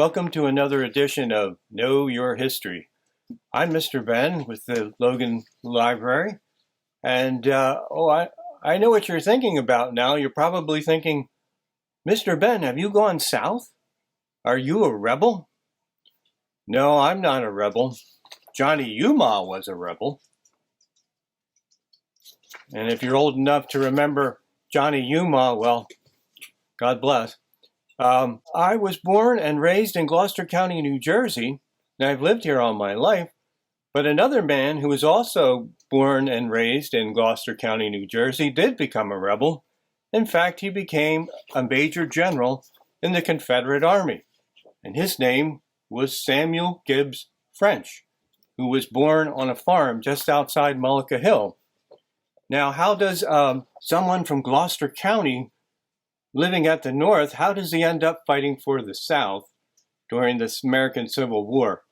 welcome to another edition of Know Your History. I'm Mr. Ben with the Logan Library, and I know what you're thinking about now. You're probably thinking, Mr. Ben, have you gone south? Are you a rebel? No, I'm not a rebel. Johnny Yuma was a rebel. And if you're old enough to remember Johnny Yuma, well, God bless. I was born and raised in Gloucester County, New Jersey, and I've lived here all my life. But another man who was also born and raised in Gloucester County, New Jersey, did become a rebel. In fact, he became a major general in the Confederate Army, and his name was Samuel Gibbs French, who was born on a farm just outside Mullica Hill. Now, how does someone from Gloucester County living at the North, how does he end up fighting for the South during this American Civil War?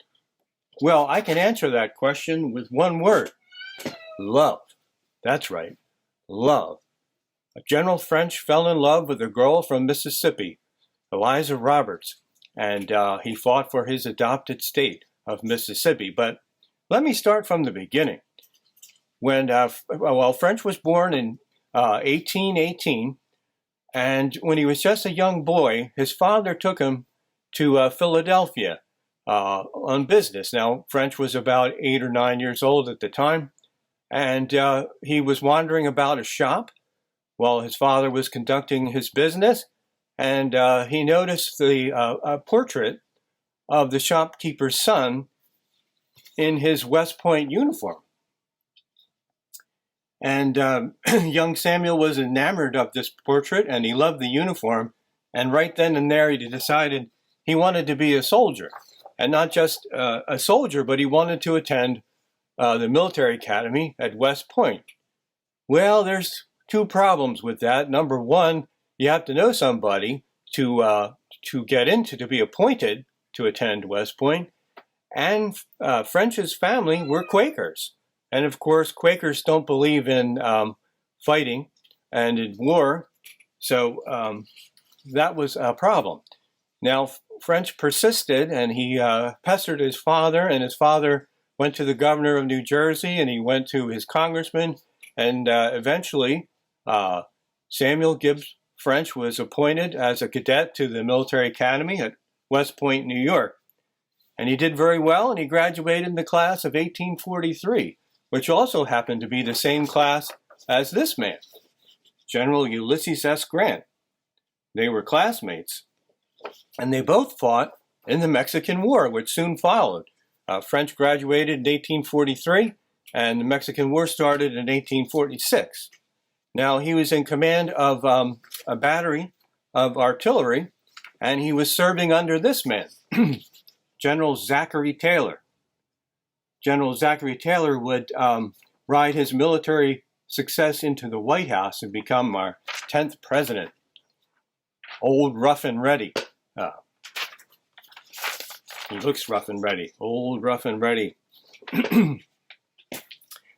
Well, I can answer that question with one word: love. That's right, love. General French fell in love with a girl from Mississippi, Eliza Roberts, and he fought for his adopted state of Mississippi. But let me start from the beginning. When French was born in 1818, and when he was just a young boy, his father took him to Philadelphia on business. Now, French was about 8 or 9 years old at the time, and he was wandering about a shop while his father was conducting his business, and he noticed the portrait of the shopkeeper's son in his West Point uniform. And young Samuel was enamored of this portrait, and he loved the uniform. And right then and there, he decided he wanted to be a soldier. And not just a soldier, but he wanted to attend the military academy at West Point. Well, there's two problems with that. Number one, you have to know somebody to be appointed to attend West Point. And French's family were Quakers. And of course, Quakers don't believe in fighting and in war, so that was a problem. Now, French persisted, and he pestered his father, and his father went to the governor of New Jersey, and he went to his congressman, and eventually Samuel Gibbs French was appointed as a cadet to the military academy at West Point, New York. And he did very well, and he graduated in the class of 1843. Which also happened to be the same class as this man, General Ulysses S. Grant. They were classmates, and they both fought in the Mexican War, which soon followed. French graduated in 1843, and the Mexican War started in 1846. Now, he was in command of a battery of artillery, and he was serving under this man, General Zachary Taylor. General Zachary Taylor would ride his military success into the White House and become our 10th president. Old, rough, and ready. He looks rough and ready. Old, rough, and ready.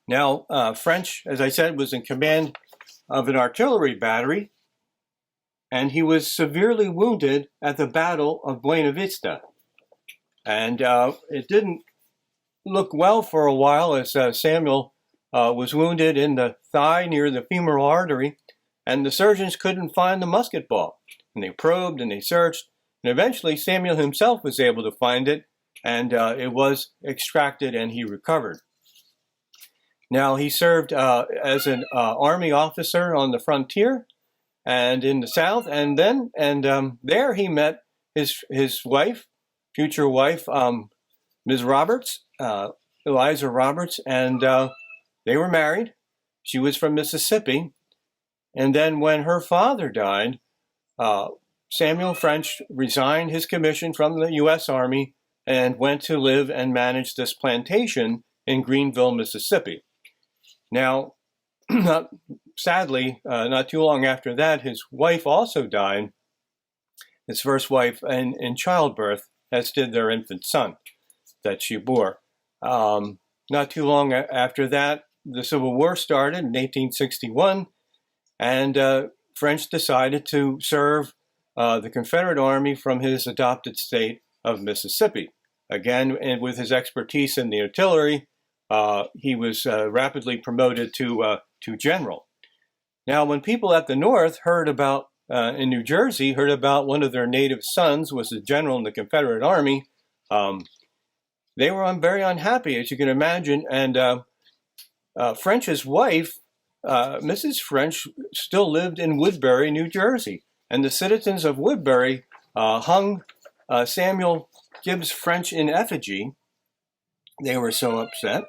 Now, French, as I said, was in command of an artillery battery, and he was severely wounded at the Battle of Buena Vista. And it didn't look well for a while, as Samuel was wounded in the thigh near the femoral artery, and the surgeons couldn't find the musket ball. And they probed and they searched, and eventually Samuel himself was able to find it, and it was extracted and he recovered. Now, he served as an army officer on the frontier and in the South, and there he met his wife, future wife, Ms. Roberts, Eliza Roberts, and they were married. She was from Mississippi. And then when her father died, Samuel French resigned his commission from the U.S. Army and went to live and manage this plantation in Greenville, Mississippi. Now, sadly, not too long after that, his wife also died, his first wife, in childbirth, as did their infant son that she bore. Not too long after that, the Civil War started in 1861, and French decided to serve the Confederate Army from his adopted state of Mississippi. Again, and with his expertise in the artillery, he was rapidly promoted to general. Now, when people at the North heard about, in New Jersey, heard about one of their native sons was a general in the Confederate Army, they were very unhappy, as you can imagine. And French's wife, Mrs. French, still lived in Woodbury, New Jersey. And the citizens of Woodbury hung Samuel Gibbs French in effigy. They were so upset.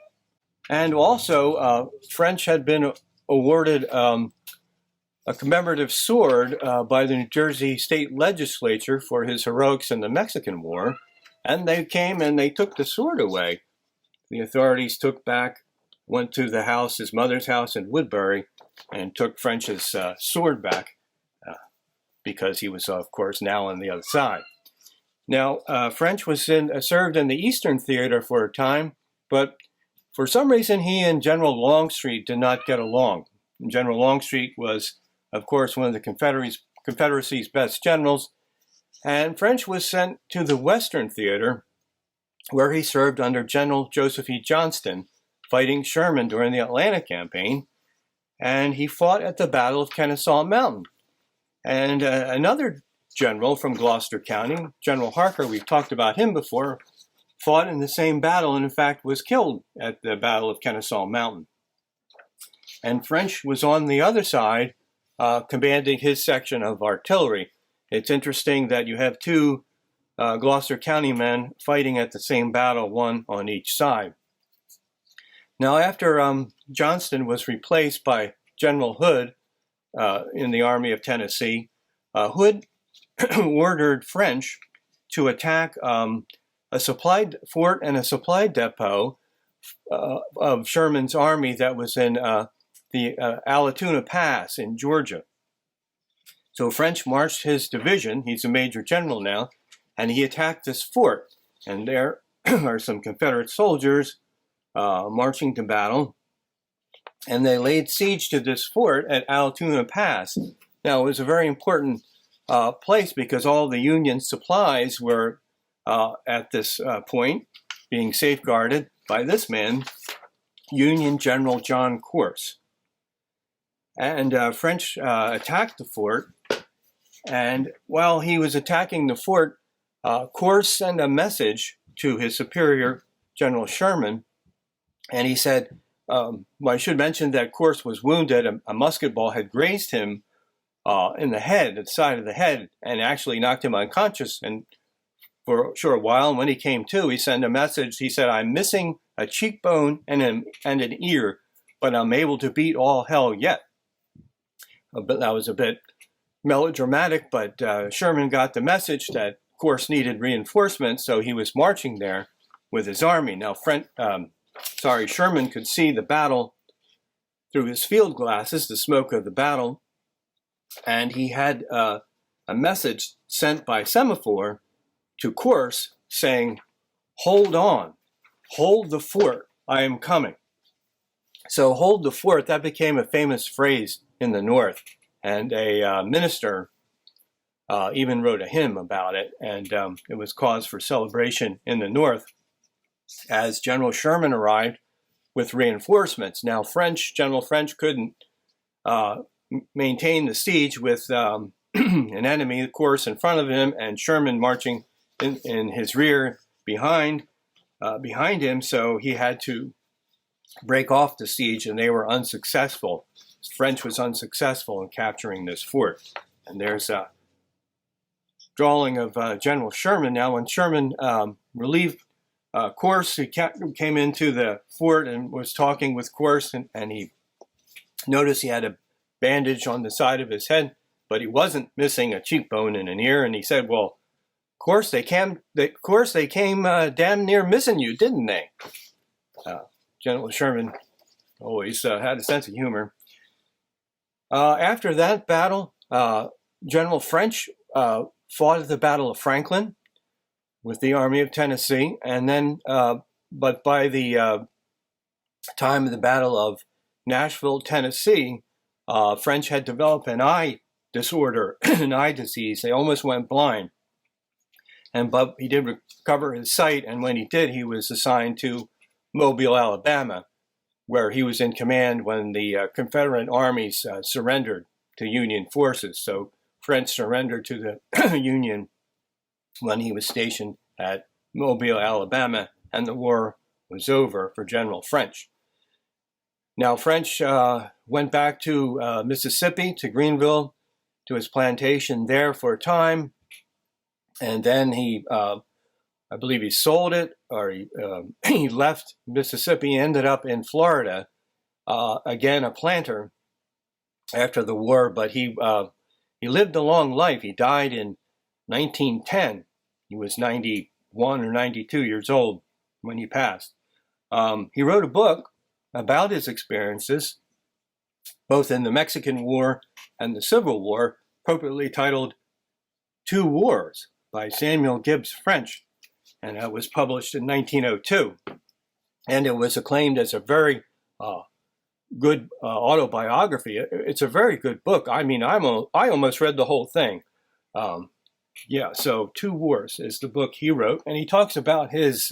And also, French had been awarded a commemorative sword by the New Jersey state legislature for his heroics in the Mexican War. And they came and they took the sword away. The authorities went to the house, his mother's house in Woodbury, and took French's sword back because he was, of course, now on the other side. Now, French was served in the Eastern Theater for a time, but for some reason he and General Longstreet did not get along. And General Longstreet was, of course, one of the Confederacy's best generals, and French was sent to the Western Theater, where he served under General Joseph E. Johnston, fighting Sherman during the Atlanta campaign, and he fought at the Battle of Kennesaw Mountain. And another general from Gloucester County, General Harker, we've talked about him before, fought in the same battle and in fact was killed at the Battle of Kennesaw Mountain. And French was on the other side, commanding his section of artillery. It's interesting that you have two Gloucester County men fighting at the same battle, one on each side. Now, after Johnston was replaced by General Hood in the Army of Tennessee, Hood ordered French to attack a supply fort and a supply depot of Sherman's army that was in the Alatoona Pass in Georgia. So French marched his division, he's a major general now, and he attacked this fort. And there are some Confederate soldiers marching to battle, and they laid siege to this fort at Alatoona Pass. Now, it was a very important place because all the Union supplies were at this point being safeguarded by this man, Union General John Corse. And French attacked the fort, and while he was attacking the fort, Corse sent a message to his superior, General Sherman, and he said, well, I should mention that Corse was wounded. A musket ball had grazed him in the head, at the side of the head, and actually knocked him unconscious and for a short while. And when he came to, he sent a message. He said, I'm missing a cheekbone and an ear, but I'm able to beat all hell yet. But that was a bit melodramatic, but Sherman got the message that Corse needed reinforcements, so he was marching there with his army. Now, Sherman could see the battle through his field glasses, the smoke of the battle, and he had a message sent by semaphore to Corse saying, hold on, hold the fort, I am coming. So hold the fort, that became a famous phrase in the North, and a minister even wrote a hymn about it, and it was cause for celebration in the North as General Sherman arrived with reinforcements. Now, General French couldn't maintain the siege with an enemy, of course, in front of him, and Sherman marching in his rear behind him, so he had to break off the siege, and they were unsuccessful. French was unsuccessful in capturing this fort. And there's a drawing of General Sherman. Now, when Sherman relieved Corse, he came into the fort and was talking with Corse, and he noticed he had a bandage on the side of his head, but he wasn't missing a cheekbone and an ear. And he said, well, Corse, they came damn near missing you, didn't they? General Sherman always had a sense of humor. After that battle, General French fought at the Battle of Franklin with the Army of Tennessee, and then, but by the time of the Battle of Nashville, Tennessee, French had developed an eye disorder, an eye disease. They almost went blind. but he did recover his sight, and when he did, he was assigned to Mobile, Alabama, where he was in command when the Confederate armies surrendered to Union forces. So French surrendered to the Union when he was stationed at Mobile, Alabama, and the war was over for General French. Now, French went back to Mississippi, to Greenville, to his plantation there for a time, and then he, I believe he sold it, or he left Mississippi, ended up in Florida, again a planter after the war, but he lived a long life. He died in 1910. He was 91 or 92 years old when he passed. He wrote a book about his experiences, both in the Mexican War and the Civil War, appropriately titled Two Wars by Samuel Gibbs French, and it was published in 1902. And it was acclaimed as a very good autobiography. It's a very good book. I mean, I almost read the whole thing. So Two Wars is the book he wrote, and he talks about his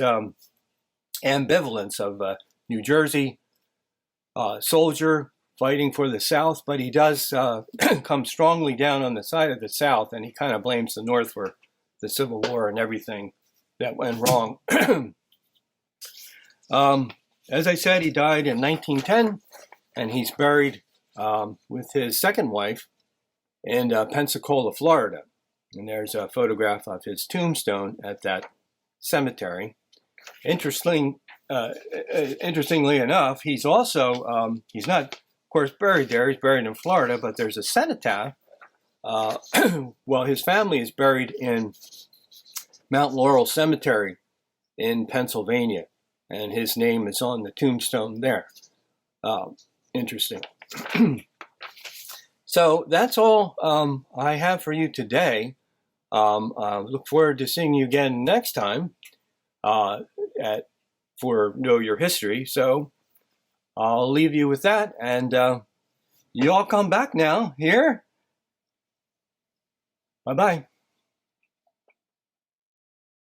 ambivalence of New Jersey soldier fighting for the South, but he does come strongly down on the side of the South, and he kind of blames the North for the Civil War and everything that went wrong. As I said, he died in 1910, and he's buried with his second wife in Pensacola, Florida. And there's a photograph of his tombstone at that cemetery. Interestingly enough, he's also, he's not, of course, buried there. He's buried in Florida, but there's a cenotaph. Well, his family is buried in Mount Laurel Cemetery in Pennsylvania, and his name is on the tombstone there. Interesting. So that's all I have for you today. Look forward to seeing you again next time for Know Your History. So I'll leave you with that, and you all come back now here. Bye-bye.